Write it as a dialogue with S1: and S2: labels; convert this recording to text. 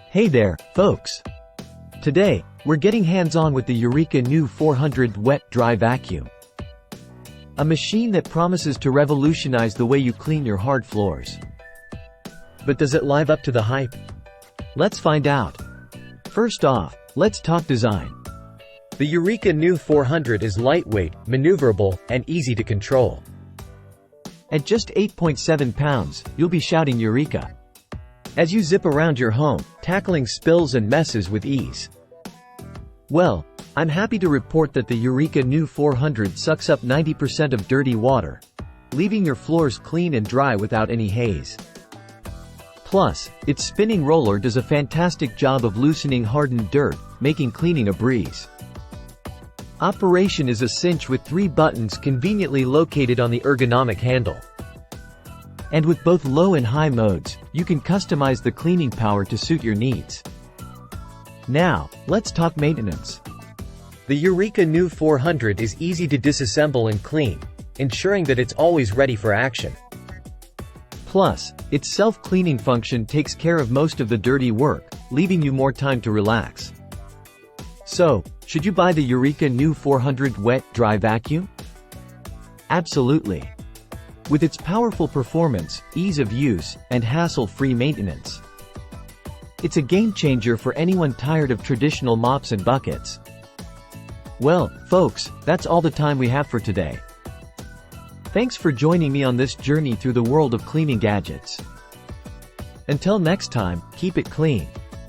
S1: Hey there, folks! Today, we're getting hands-on with the Eureka New400 Wet Dry Vacuum. A machine that promises to revolutionize the way you clean your hard floors. But does it live up to the hype? Let's find out. First off, let's talk design. The Eureka New400 is lightweight, maneuverable, and easy to control. At just 8.7 pounds, you'll be shouting Eureka as you zip around your home, tackling spills and messes with ease. Well, I'm happy to report that the Eureka New400 sucks up 90% of dirty water, leaving your floors clean and dry without any haze. Plus, its spinning roller does a fantastic job of loosening hardened dirt, making cleaning a breeze. Operation is a cinch with 3 buttons conveniently located on the ergonomic handle. And with both low and high modes, you can customize the cleaning power to suit your needs. Now, let's talk maintenance. The Eureka New400 is easy to disassemble and clean, ensuring that it's always ready for action. Plus, its self-cleaning function takes care of most of the dirty work, leaving you more time to relax. So, should you buy the Eureka New400 Wet Dry Vacuum? Absolutely. With its powerful performance, ease of use, and hassle-free maintenance. It's a game-changer for anyone tired of traditional mops and buckets. Well, folks, that's all the time we have for today. Thanks for joining me on this journey through the world of cleaning gadgets. Until next time, keep it clean.